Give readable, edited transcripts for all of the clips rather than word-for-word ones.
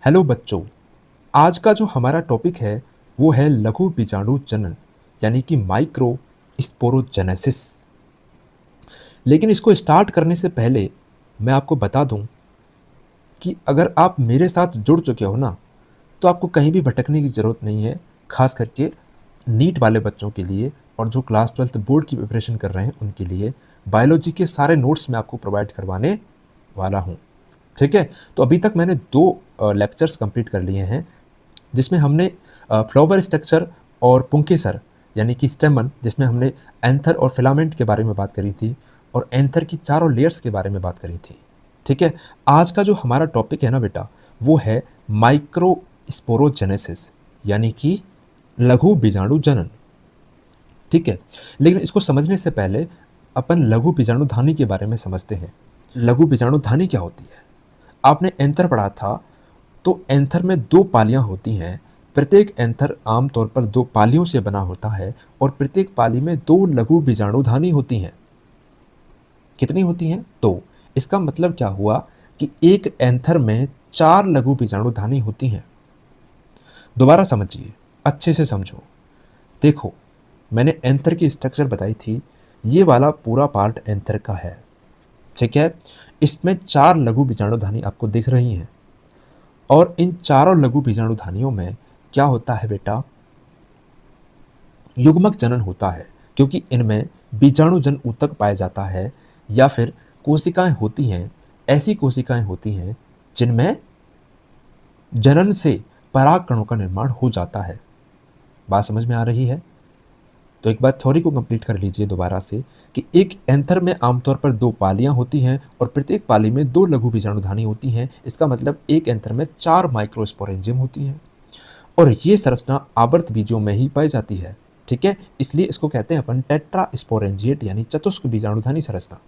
Hello बच्चों। आज का जो हमारा टॉपिक है वो है लघु बीजाणु जनन यानी कि माइक्रो स्पोरोजेनेसिस। लेकिन इसको स्टार्ट करने से पहले मैं आपको बता दूं कि अगर आप मेरे साथ जुड़ चुके हो ना, तो आपको कहीं भी भटकने की ज़रूरत नहीं है। खास करके नीट वाले बच्चों के लिए और जो क्लास 12th बोर्ड की प्रिपरेशन कर रहे हैं उनके लिए बायोलॉजी के सारे नोट्स मैं आपको प्रोवाइड करवाने वाला हूँ। ठीक है, तो अभी तक मैंने 2 लेक्चर्स कंप्लीट कर लिए हैं, जिसमें हमने फ्लावर स्ट्रक्चर और पुंकेसर यानी कि स्टेमन, जिसमें हमने एंथर और फिलामेंट के बारे में बात करी थी और एंथर की चारों लेयर्स के बारे में बात करी थी। ठीक है, आज का जो हमारा टॉपिक है ना बेटा, वो है माइक्रो स्पोरोजेनेसिस यानी कि लघु बीजाणु जनन। ठीक है, लेकिन इसको समझने से पहले अपन लघु बीजाणुधानी के बारे में समझते हैं। लघु बीजाणुधानी क्या होती है? आपने एंथर पढ़ा था, तो एंथर में 2 पालियां होती हैं। प्रत्येक एंथर आमतौर पर 2 पालियों से बना होता है और प्रत्येक पाली में 2 लघु बीजाणुधानी होती हैं। कितनी होती हैं? 2। इसका मतलब क्या हुआ कि एक एंथर में 4 लघु बीजाणुधानी होती हैं। दोबारा समझिए, अच्छे से समझो। देखो, मैंने एंथर की स्ट्रक्चर बताई थी, ये वाला पूरा पार्ट एंथर का है। ठीक है, इसमें 4 लघु बीजाणुधानी आपको दिख रही हैं और इन चारों लघु बीजाणुधानियों में क्या होता है बेटा? युग्मक जनन होता है, क्योंकि इनमें बीजाणुजन ऊतक पाया जाता है या फिर कोशिकाएं होती हैं। ऐसी कोशिकाएं होती हैं जिनमें जनन से पराग कणों का निर्माण हो जाता है। बात समझ में आ रही है? तो एक बार थ्योरी को कंप्लीट कर लीजिए दोबारा से कि एक एंथर में आमतौर पर 2 पालियां होती हैं और प्रत्येक पाली में 2 लघु बीजाणुधानी होती हैं। इसका मतलब एक एंथर में 4 माइक्रोस्पोरेंजियम होती हैं और ये संरचना आवर्त बीजों में ही पाई जाती है। ठीक है, इसलिए इसको कहते हैं अपन टेट्रा स्पोरेंजिएट यानी चतुष्क बीजाणुधानी संरचना।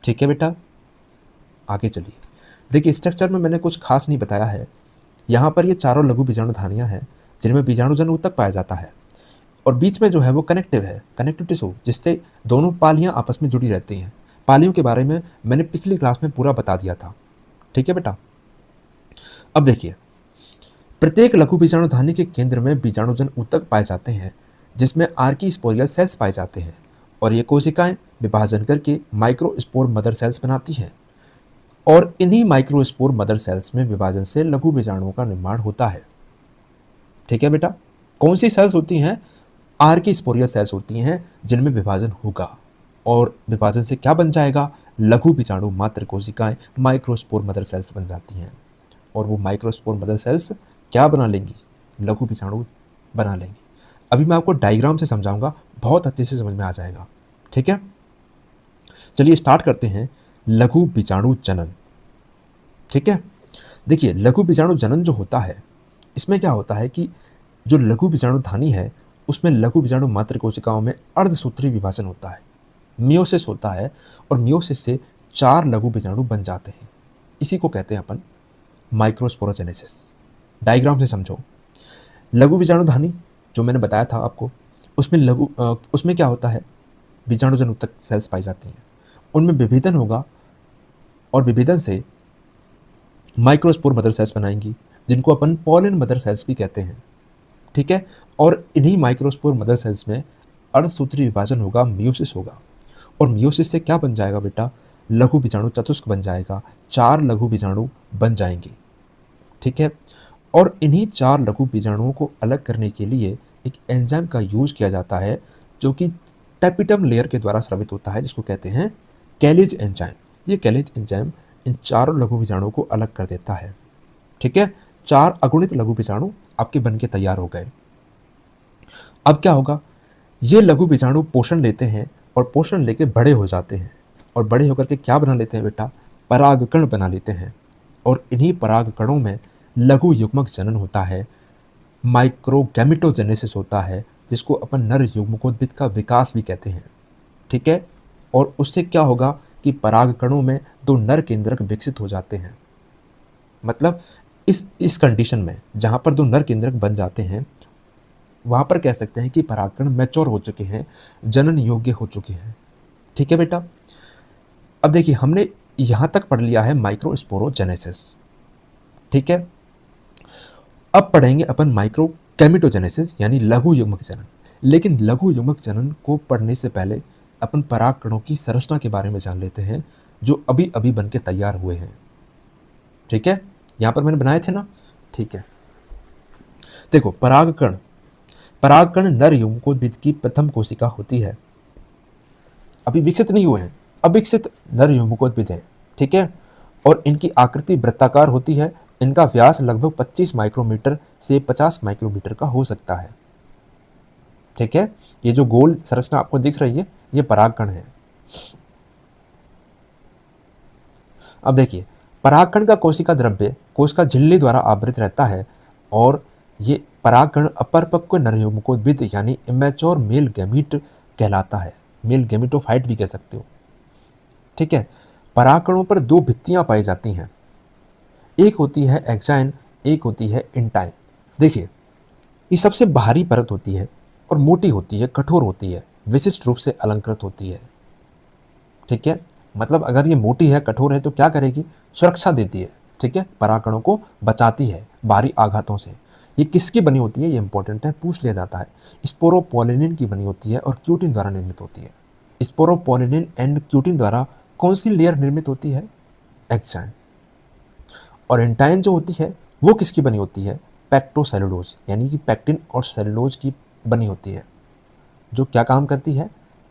ठीक है बेटा, आगे चलिए। देखिए, स्ट्रक्चर में मैंने कुछ खास नहीं बताया है। यहाँ पर ये चारों लघु बीजाणुधानियाँ हैं जिनमें बीजाणुजन ऊतक पाया जाता है और बीच में जो है वो कनेक्टिव है, कनेक्टिव टिश्यू, जिससे दोनों पालियाँ आपस में जुड़ी रहती हैं। पालियों के बारे में मैंने पिछली क्लास में पूरा बता दिया था। ठीक है बेटा, अब देखिए, प्रत्येक लघु बीजाणुधानी के केंद्र में बीजाणुजन ऊतक पाए जाते हैं जिसमें आर्कीस्पोरियल सेल्स पाए जाते हैं और ये कोशिकाएं विभाजन करके माइक्रोस्पोर मदर सेल्स बनाती हैं और इन्हीं माइक्रोस्पोर मदर सेल्स में विभाजन से लघु बीजाणुओं का निर्माण होता है। ठीक है बेटा, कौन सी सेल्स होती हैं? आर्कीस्पोरियल सेल्स होती हैं जिनमें विभाजन होगा और विभाजन से क्या बन जाएगा? लघु बीजाणु मात्र कोशिकाएं माइक्रोस्पोर मदर सेल्स बन जाती हैं और वो माइक्रोस्पोर मदर सेल्स क्या बना लेंगी? लघु बीजाणु बना लेंगी। अभी मैं आपको डायग्राम से समझाऊंगा, बहुत अच्छे से समझ में आ जाएगा। ठीक है, चलिए स्टार्ट करते हैं लघु बीजाणु जनन। ठीक है, देखिए, लघु बीजाणु जनन जो होता है, इसमें क्या होता है कि जो लघु बीजाणुधानी है उसमें लघु बीजाणु मात्र कोशिकाओं में अर्धसूत्री विभाजन होता है, मियोसिस होता है और मियोसिस से 4 लघु बीजाणु बन जाते हैं। इसी को कहते हैं अपन माइक्रोस्पोरोजेनेसिस। डायग्राम से समझो। लघु बीजाणुधानी जो मैंने बताया था आपको, उसमें क्या होता है? बीजाणुजन ऊतक सेल्स पाई जाती हैं, उनमें विभेदन होगा और विभेदन से माइक्रोस्पोर मदर सेल्स बनाएंगी जिनको अपन पॉलिन मदर सेल्स भी कहते हैं। ठीक है, और इन्हीं माइक्रोस्पोर मदर सेल्स में अर्धसूत्री विभाजन होगा, मियोसिस होगा और मियोसिस से क्या बन जाएगा बेटा? लघु बीजाणु चतुष्क बन जाएगा, 4 लघु बीजाणु बन जाएंगे। ठीक है, और इन्हीं 4 लघु बीजाणुओं को अलग करने के लिए एक एंजाइम का यूज किया जाता है जो कि टेपिटम लेयर के द्वारा स्रावित होता है, जिसको कहते हैं कैलेज एंजाइम। ये कैलेज एंजाइम इन चारों लघु बीजाणुओं को अलग कर देता है। ठीक है, 4 अगुणित लघु बीजाणु आपके बन के तैयार हो गए। अब क्या होगा? ये लघु बीजाणु पोषण लेते हैं और पोषण लेके बड़े हो जाते हैं और बड़े होकर के क्या बना लेते हैं बेटा? परागकण बना लेते हैं और इन्हीं परागकणों में लघु युग्मक जनन होता है, माइक्रोगैमेटोजेनेसिस होता है, जिसको अपन नर युग्मकोद्भिद का विकास भी कहते हैं। ठीक है, और उससे क्या होगा कि परागकणों में 2 नर केंद्रक विकसित हो जाते हैं। मतलब इस कंडीशन में जहाँ पर 2 नर केंद्रक बन जाते हैं, वहाँ पर कह सकते हैं कि परागकण मैच्योर हो चुके हैं, जनन योग्य हो चुके हैं। ठीक है बेटा, अब देखिए, हमने यहाँ तक पढ़ लिया है माइक्रोस्पोरोजेनेसिस। ठीक है। अब पढ़ेंगे अपन माइक्रो कैमिटोजेनेसिस यानी लघु युग्मक जनन। लेकिन लघु युग्मक जनन को पढ़ने से पहले अपन परागकणों की संरचना के बारे में जान लेते हैं, जो अभी अभी बन के तैयार हुए हैं। ठीक है, यहां पर मैंने बनाए थे ना। ठीक है, देखो परागकण, परागकण नर युग्मकोद्भिद की प्रथम कोशिका होती है। अभी विकसित नहीं हुए हैं, अविकसित नर युग्मकोद्भिद है। ठीक है, और इनकी आकृति वृत्ताकार होती है। इनका व्यास लगभग 25 माइक्रोमीटर से 50 माइक्रोमीटर का हो सकता है। ठीक है, ये जो गोल संरचना आपको दिख रही है ये परागकण है। अब देखिए, परागकण का कोशिका द्रव्य कोशिका झिल्ली द्वारा आवृत रहता है और ये परागकण अपरिपक्व नर युग्मकोद्भिद यानी इमेच्योर मेल गैमीट कहलाता है। मेल गैमीटोफाइट भी कह सकते हो। ठीक है, परागकणों पर दो भित्तियां पाई जाती हैं, एक होती है एक्साइन, एक होती है इंटाइन। देखिए, ये सबसे बाहरी परत होती है और मोटी होती है, कठोर होती है, विशिष्ट रूप से अलंकृत होती है। ठीक है, मतलब अगर ये मोटी है, कठोर है तो क्या करेगी, सुरक्षा देती है। ठीक है, परागकणों को बचाती है बाहरी आघातों से। ये किसकी बनी होती है, ये इंपॉर्टेंट है, पूछ लिया जाता है। स्पोरोपोलिनिन की बनी होती है और क्यूटिन द्वारा निर्मित होती है। स्पोरोपोलिनिन एंड क्यूटिन द्वारा कौन सी लेयर निर्मित होती है, एक्साइन। और एंटाइन जो होती है वो किसकी बनी होती है, पैक्टोसेलुलोज यानी कि पैक्टिन और सेलुलोज की बनी होती है, जो क्या काम करती है,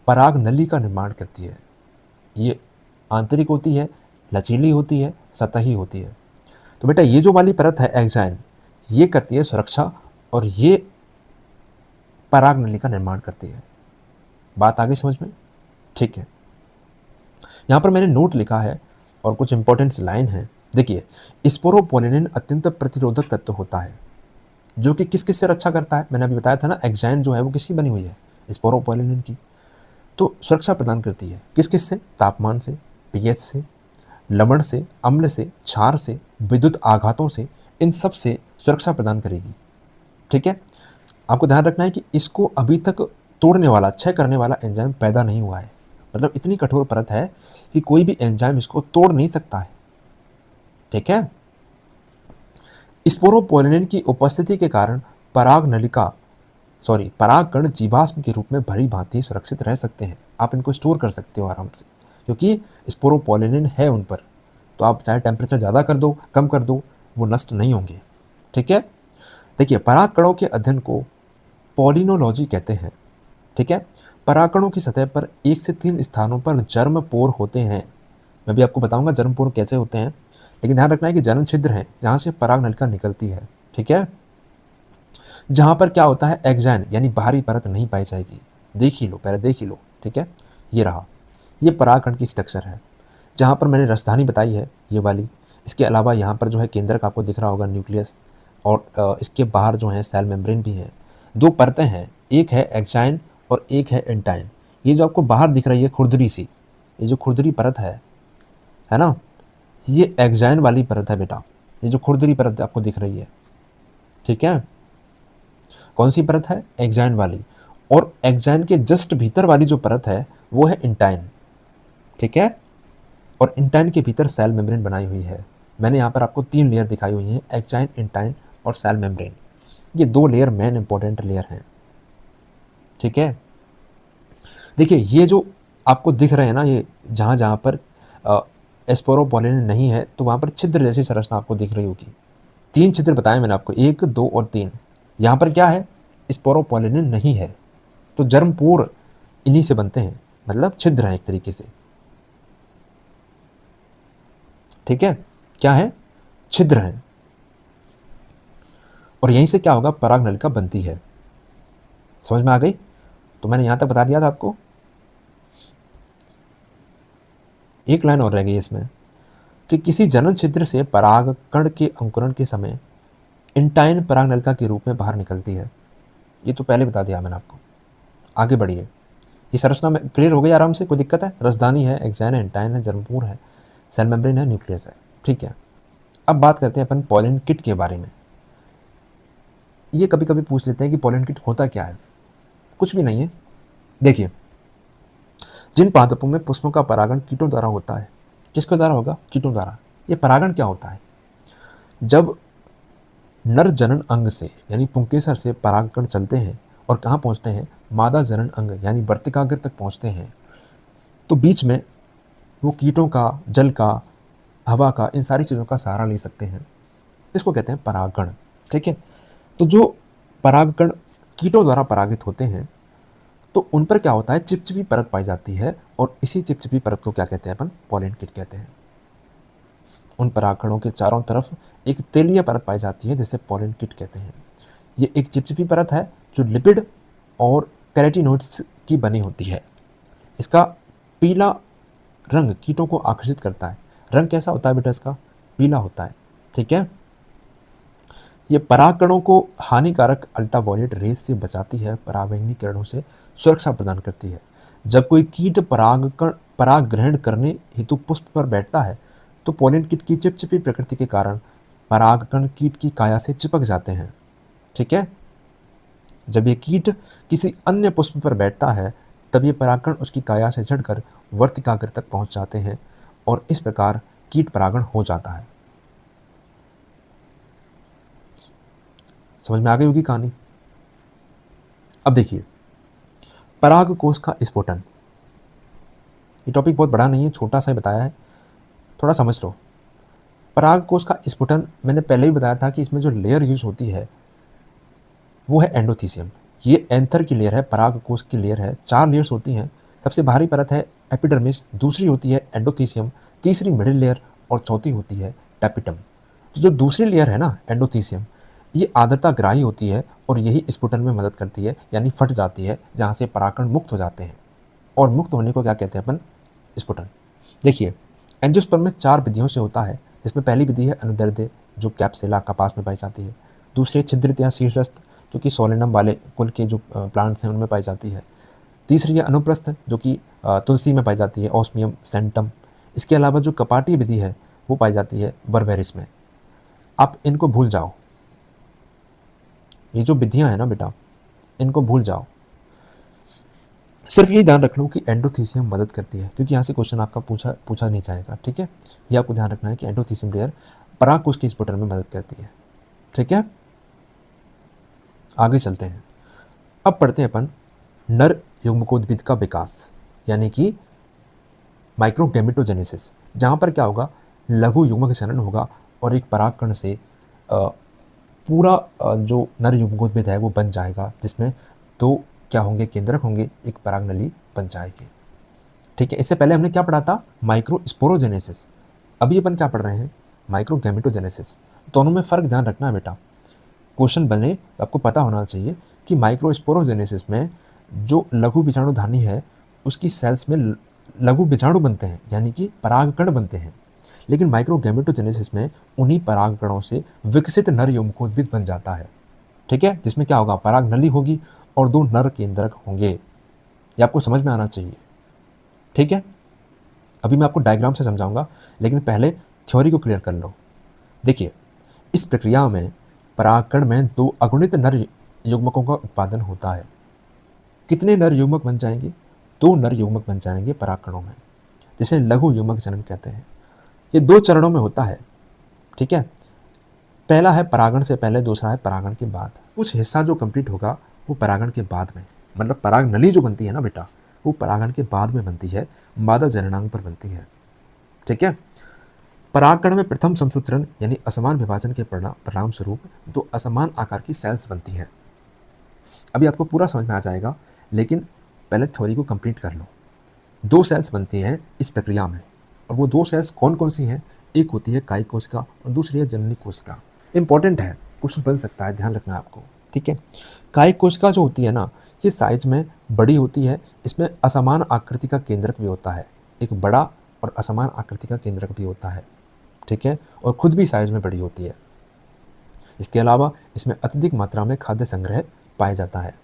पराग नली का निर्माण करती है। ये आंतरिक होती है, लचीली होती है, सतही होती है। तो बेटा ये जो वाली परत है एक्साइन, ये करती है सुरक्षा और ये पराग नली का निर्माण करती है। बात आगे समझ में। ठीक है, यहाँ पर मैंने नोट लिखा है और कुछ इंपॉर्टेंट लाइन है। देखिए, स्पोरोपोलिनिन अत्यंत प्रतिरोधक तत्व होता है, जो कि किस किस से रक्षा करता है, मैंने अभी बताया था ना, एक्साइन जो है वो किसकी बनी हुई है, स्पोरोपोलिनिन की। तो सुरक्षा प्रदान करती है किस किस से, तापमान से, पीएच से, लवण से, अम्ल से, क्षार से, विद्युत आघातों से, इन सब से सुरक्षा प्रदान करेगी। ठीक है, आपको ध्यान रखना है कि इसको अभी तक तोड़ने वाला, क्षय करने वाला एंजाइम पैदा नहीं हुआ है। मतलब इतनी कठोर परत है कि कोई भी एंजाइम इसको तोड़ नहीं सकता है। ठीक है, स्पोरोपोलिनिन की उपस्थिति के कारण परागकण जीवाश्म के रूप में भली भांति सुरक्षित रह सकते हैं। आप इनको स्टोर कर सकते हो आराम से, क्योंकि स्पोरोपोलिनिन है उन पर। तो आप चाहे टेम्परेचर ज़्यादा कर दो, कम कर दो, वो नष्ट नहीं होंगे। ठीक है, देखिए परागकणों के अध्ययन को पॉलिनोलॉजी कहते हैं। ठीक है, परागकणों की सतह पर 1 से 3 स्थानों पर जर्म पोर होते हैं। मैं भी आपको बताऊंगा जर्म पोर कैसे होते हैं, लेकिन ध्यान रखना है कि जर्म छिद्र है जहां से पराग नलिका निकलती है। ठीक है, जहां पर क्या होता है, एक्साइन यानी बाहरी परत नहीं पाई जाएगी। देख ही लो, पहले देख ही लो। ठीक है, ये रहा, ये परागकण की स्ट्रक्चर है। जहां पर मैंने राजधानी बताई है ये वाली, इसके अलावा यहाँ पर जो है केंद्रक आपको दिख रहा होगा, न्यूक्लियस, और इसके बाहर जो है सेल मेम्ब्रेन भी है। दो परतें हैं, एक है एक्साइन और एक है एंटाइन। ये जो आपको बाहर दिख रही है खुरदरी सी, ये जो खुरदरी परत है ना, ये एक्साइन वाली परत है बेटा। ये जो खुरदरी परत आपको दिख रही है, ठीक है, कौन सी परत है, एक्साइन वाली। और एक्साइन के जस्ट भीतर वाली जो परत है वो है इंटाइन। ठीक है, और इंटाइन के भीतर सेल मेम्ब्रेन बनाई हुई है। मैंने यहाँ पर आपको 3 लेयर दिखाई हुई हैं, एक्साइन, इंटाइन और सेल मेम्ब्रेन। ये 2 लेयर मेन इंपॉर्टेंट लेयर हैं। ठीक है, देखिए ये जो आपको दिख रहे हैं ना, ये जहाँ जहाँ पर स्पोरोपोलिनिन नहीं है तो वहाँ पर छिद्र जैसी संरचना आपको दिख रही होगी। 3 छिद्र बताए मैंने आपको, 1, 2 और 3। यहाँ पर क्या है, स्पोरोपोलिनिन नहीं है, तो जर्मपोर इन्हीं से बनते हैं, मतलब छिद्र है एक तरीके से। ठीक है, क्या है, छिद्र है, और यहीं से क्या होगा, पराग नलिका बनती है। समझ में आ गई। तो मैंने यहां तक बता दिया था आपको। एक लाइन और रह गई इसमें कि किसी जनन छिद्र से परागकण के अंकुरण के समय इंटाइन पराग नलिका के रूप में बाहर निकलती है। ये तो पहले बता दिया मैंने आपको। आगे बढ़िए, ये संरचना में क्लियर हो गई आराम से, कोई दिक्कत है। रसदानी है, एक्साइन है, इंटाइन है, जर्मपूर है, सेल मेम्ब्रेन है, न्यूक्लियस है। ठीक है, अब बात करते हैं अपन पॉलन किट के बारे में। ये कभी कभी पूछ लेते हैं कि पॉलन किट होता क्या है। कुछ भी नहीं है। देखिए, जिन पादपों में पुष्पों का परागण कीटों द्वारा होता है, किसके द्वारा होगा, कीटों द्वारा। ये परागण क्या होता है, जब नर जनन अंग से यानी पुंकेसर से परागकण चलते हैं और कहाँ पहुँचते हैं, मादा जनन अंग यानी वर्तिकाग्र तक पहुँचते हैं, तो बीच में वो कीटों का, जल का, हवा का, इन सारी चीज़ों का सहारा ले सकते हैं। इसको कहते हैं परागकण। ठीक है, तो जो परागकण कीटों द्वारा परागित होते हैं तो उन पर क्या होता है, चिपचिपी परत पाई जाती है, और इसी चिपचिपी परत को क्या कहते हैं अपन, पॉलन किट कहते हैं। उन परागकणों के चारों तरफ एक तेलीय परत पाई जाती है जिसे पॉलन किट कहते हैं। ये एक चिपचिपी परत है जो लिपिड और कैरोटीनॉइड्स की बनी होती है। इसका पीला रंग कीटों को आकर्षित करता है। रंग कैसा होता है बेटा इसका, पीला होता है। ठीक है, ये परागकणों को हानिकारक अल्ट्रावायलेट रेस से बचाती है, पराबैंगनी किरणों से सुरक्षा प्रदान करती है। जब कोई कीट पराग ग्रहण करने हेतु पुष्प पर बैठता है तो पॉलन किट की चिपचिपी प्रकृति के कारण परागकण कीट की काया से चिपक जाते हैं। ठीक है, जब ये कीट किसी अन्य पुष्प पर बैठता है तब ये परागकण उसकी काया से झड़कर वर्तिकाग्र तक पहुंच जाते हैं और इस प्रकार कीट परागण हो जाता है। समझ में आ गई होगी कहानी। अब देखिए, पराग कोश का स्फोटन। ये टॉपिक बहुत बड़ा नहीं है, छोटा सा ही बताया है, थोड़ा समझ लो। पराग कोश का स्फुटन मैंने पहले ही बताया था कि इसमें जो लेयर यूज होती है वो है एंडोथीसियम। ये एंथर की लेयर है, पराग कोश की लेयर है। 4 लेयर्स होती हैं। सबसे बाहरी परत है एपिडर्मिस, दूसरी होती है एंडोथीसियम, तीसरी मिडिल लेयर और चौथी होती है टैपिटम। तो जो दूसरी लेयर है ना एंडोथीसियम, ये आर्द्रता ग्राही होती है और यही स्फुटन में मदद करती है, यानी फट जाती है जहाँ से परागकण मुक्त हो जाते हैं, और मुक्त होने को क्या कहते हैं अपन, स्फुटन। देखिए, एंजियोस्पर्म में 4 विधियों से होता है, जिसमें पहली विधि है अनुदैर्ध्य जो कैप्सुला कपास में पाई जाती है। दूसरी छिद्रित या शीर्षस्थ जो कि सोलेनम वाले कुल के जो प्लांट्स हैं उनमें पाई जाती है। तीसरी है अनुप्रस्थ जो कि तुलसी में पाई जाती है, ऑस्मियम सेंटम। इसके अलावा जो कपाटीय विधि है वो पाई जाती है बर्बेरिस में। आप इनको भूल जाओ, ये जो विधियाँ हैं ना बेटा इनको भूल जाओ। सिर्फ ये ध्यान रख लो कि एंडोथीसियम मदद करती है, क्योंकि यहाँ से क्वेश्चन आपका पूछा नहीं जाएगा। ठीक है, ये आपको ध्यान रखना है कि एंडोथीसियम लेयर परागकोश के स्फुटन में मदद करती है। ठीक है, आगे चलते हैं। अब पढ़ते हैं अपन नर युग्मकोद्भिद का विकास, यानी कि माइक्रोगैमेटोजेनेसिस, जहाँ पर क्या होगा, लघु युग्मक जनन होगा और एक परागकण से पूरा जो नर युग्मकोद्भिद है वो बन जाएगा, जिसमें 2 क्या होंगे, केंद्रक होंगे, एक परागनली बन जाएगी। ठीक है, इससे पहले हमने क्या पढ़ा था, माइक्रोस्पोरोजेनेसिस। अभी अपन क्या पढ़ रहे हैं, माइक्रोगैमेटोजेनेसिस। दोनों में फ़र्क ध्यान रखना है बेटा, क्वेश्चन बने तो आपको पता होना चाहिए कि माइक्रोस्पोरोजेनेसिस में जो लघु बीजाणुधानी है उसकी सेल्स में लघु बीजाणु बनते हैं, यानी कि परागकण बनते हैं। लेकिन माइक्रोगैमेटोजेनेसिस में उन्हीं परागकणों से विकसित नर युग्मकोद्भिद बन जाता है। ठीक है, जिसमें क्या होगा, परागनली होगी और 2 नर केंद्रक होंगे। ये आपको समझ में आना चाहिए। ठीक है, अभी मैं आपको डायग्राम से समझाऊंगा, लेकिन पहले थ्योरी को क्लियर कर लो। देखिए, इस प्रक्रिया में परागकण में 2 अगुणित नर युग्मकों का उत्पादन होता है। कितने नर युग्मक बन जाएंगे, 2 नर युग्मक बन जाएंगे परागकणों में, जिसे लघु युग्मक जनन कहते हैं। ये 2 चरणों में होता है। ठीक है, पहला है परागण से पहले, दूसरा है परागण के बाद। कुछ हिस्सा जो कंप्लीट होगा वो परागण के बाद में, मतलब पराग नली जो बनती है ना बेटा वो परागण के बाद में बनती है, मादा जननांग पर बनती है। ठीक है, परागकण में प्रथम समसूत्रण यानी असमान विभाजन के परिणाम स्वरूप 2 असमान आकार की सेल्स बनती हैं। अभी आपको पूरा समझ में आ जाएगा, लेकिन पहले थ्योरी को कंप्लीट कर लो। 2 सेल्स बनती हैं इस प्रक्रिया में, और वो 2 सेल्स कौन कौन सी हैं, एक होती है कायिक कोशिका और दूसरी है जननी कोशिका। इंपॉर्टेंट है, क्वेश्चन बन सकता है, ध्यान रखना है आपको। ठीक है, कायिक कोशिका जो होती है ना, ये साइज में बड़ी होती है, इसमें असमान आकृति का केंद्रक भी होता है, एक बड़ा और असमान आकृति का केंद्रक भी होता है। ठीक है, और खुद भी साइज में बड़ी होती है। इसके अलावा इसमें अत्यधिक मात्रा में खाद्य संग्रह पाया जाता है।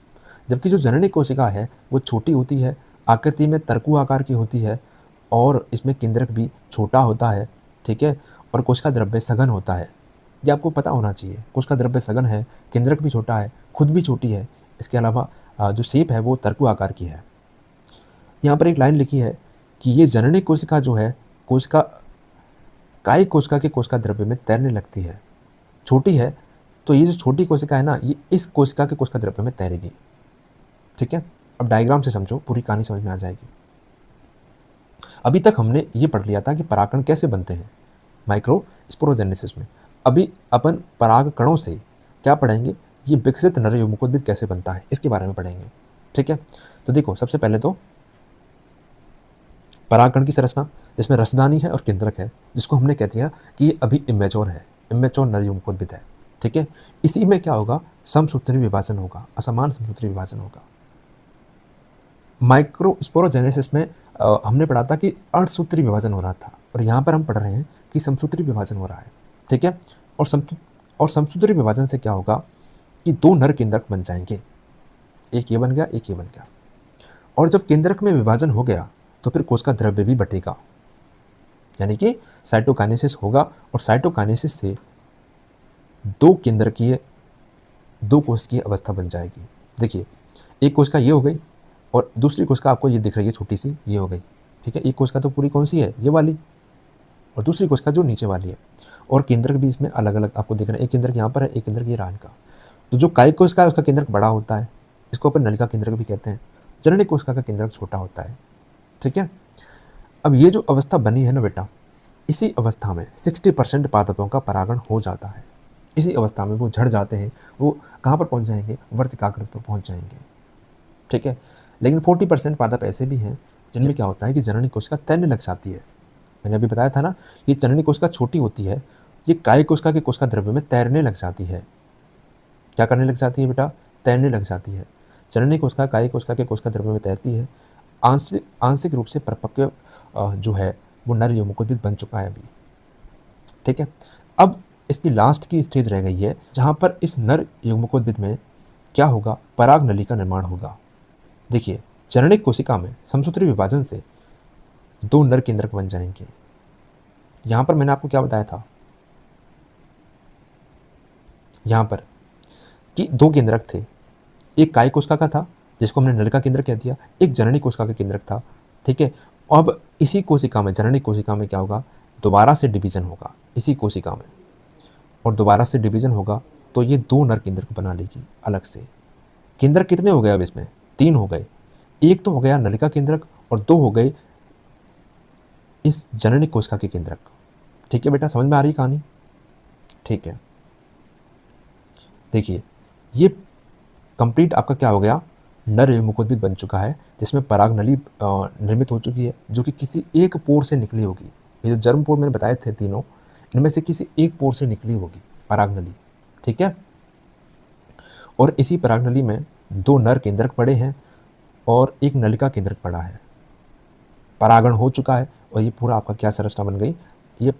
जबकि जो जननी कोशिका है वो छोटी होती है, आकृति में तरकू आकार की होती है, और इसमें केंद्रक भी छोटा होता है। ठीक है, और कोशिका द्रव्य सघन होता है। ये आपको पता होना चाहिए, कोशिका द्रव्य सघन है, केंद्रक भी छोटा है, खुद भी छोटी है। इसके अलावा जो शेप है वो तरकू आकार की है। यहाँ पर एक लाइन लिखी है कि ये जननी कोशिका जो है, कोशिका कायिक कोशिका के कोशिका द्रव्य में तैरने लगती है। छोटी है तो ये जो छोटी कोशिका है ना, ये इस कोशिका के कोशिका द्रव्य में तैरेगी। ठीक है, अब डायग्राम से समझो, पूरी कहानी समझ में आ जाएगी। अभी तक हमने ये पढ़ लिया था कि परागकण कैसे बनते हैं माइक्रो स्पोरोजेनेसिस में। अभी अपन पराग कणों से क्या पढ़ेंगे, ये विकसित नर युग्मकोद्भिद कैसे बनता है इसके बारे में पढ़ेंगे। ठीक है, तो देखो सबसे पहले तो परागकण की संरचना, जिसमें रसदानी है और केंद्रक है, जिसको हमने कह दिया कि ये अभी इमेच्योर है, इमेच्योर नर युग्मकोद्भिद है। ठीक है, इसी में क्या होगा, समसूत्री विभाजन होगा, असमान समसूत्री विभाजन होगा। माइक्रो स्पोरोजेनेसिस में हमने पढ़ा था कि अर्धसूत्री विभाजन हो रहा था, और यहाँ पर हम पढ़ रहे हैं कि समसूत्री विभाजन हो रहा है। ठीक है, और समसूत्री विभाजन से क्या होगा कि दो नर केंद्रक बन जाएंगे, एक ये बन गया, एक ये बन गया। और जब केंद्रक में विभाजन हो गया तो फिर कोशिका द्रव्य भी बटेगा, यानी कि साइटोकाइनेसिस होगा, और साइटोकाइनेसिस से दो कोशिकीय अवस्था बन जाएगी। देखिए, एक कोशिका ये हो गई और दूसरी कोशिका आपको ये दिख रही है छोटी सी, ये हो गई। ठीक है, एक कोशिका तो पूरी कौन सी है, ये वाली, और दूसरी कोशिका जो नीचे वाली है, और केंद्रक भी इसमें अलग अलग आपको दिख रहे हैं। एक केंद्रक यहाँ पर है, एक केंद्रक ये रहा इनका। तो जो कायिक कोशिका है उसका केंद्रक बड़ा होता है, इसको अपन नलिका केंद्रक भी कहते हैं। जननिक कोशिका का केंद्रक छोटा होता है। ठीक है, अब ये जो अवस्था बनी है ना बेटा, इसी अवस्था में 60% पादपों का परागण हो जाता है। इसी अवस्था में वो झड़ जाते हैं, वो कहाँ पर पहुँच जाएंगे, वर्तिकाग्र पर पहुँच जाएंगे। ठीक है, लेकिन 40% पादप ऐसे भी हैं जिनमें क्या होता है कि जननी कोशिका तैरने लग जाती है। मैंने अभी बताया था ना, ये जननी कोशिका छोटी होती है, ये कायिक कोशिका के कोशिका द्रव्य में तैरने लग जाती है। क्या करने लग जाती है बेटा, तैरने लग जाती है। जननी कोशिका कायिक कोशिका के कोशिका द्रव्य में तैरती है। आंशिक रूप से परिपक्व जो है वो नर युग्मकोद्भिद बन चुका है अभी। ठीक है, अब इसकी लास्ट की स्टेज रह गई है जहाँ पर इस नर युग्मकोद्भिद में क्या होगा, पराग नली का निर्माण होगा। देखिए, जननिक कोशिका में समसूत्री विभाजन से दो नर केंद्रक बन जाएंगे। यहाँ पर मैंने आपको क्या बताया था, यहाँ पर कि दो केंद्रक थे, एक कायिक कोशिका का था जिसको हमने नलिका केंद्रक कह दिया, एक जननी कोशिका का केंद्रक था। ठीक है, अब इसी कोशिका में, जननी कोशिका में क्या होगा, दोबारा से डिवीजन होगा इसी कोशिका में, और दोबारा से डिवीजन होगा तो ये दो नर केंद्रक बना लेगी अलग से। केंद्रक कितने हो गए अब इसमें, 3 हो गए। एक तो हो गया नलिका केंद्रक और 2 हो गए इस जननी कोशिका के केंद्रक। ठीक है बेटा, समझ में आ रही कहानी। ठीक है, देखिए ये कंप्लीट आपका क्या हो गया, नर युग्मकोद्भिद बन चुका है, जिसमें पराग नली निर्मित हो चुकी है, जो कि किसी एक पोर से निकली होगी। ये जो जर्म पोर मैंने बताए थे तीनों, इनमें से किसी एक पोर से निकली होगी पराग नली। ठीक है, और इसी पराग नली में दो नर केंद्रक पड़े हैं और एक नलिका केंद्रक पड़ा है। परागण हो चुका है और ये पूरा आपका क्या संरचना बन गई, ये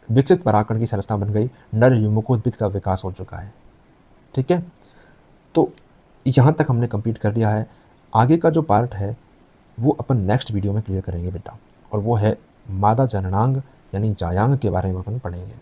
विकसित परागकण की संरचना बन गई, नर युग्मकोद्भिद का विकास हो चुका है। ठीक है, तो यहाँ तक हमने कंप्लीट कर लिया है। आगे का जो पार्ट है वो अपन नेक्स्ट वीडियो में क्लियर करेंगे बेटा, और वो है मादा जननांग यानी जायांग के बारे में अपन पढ़ेंगे।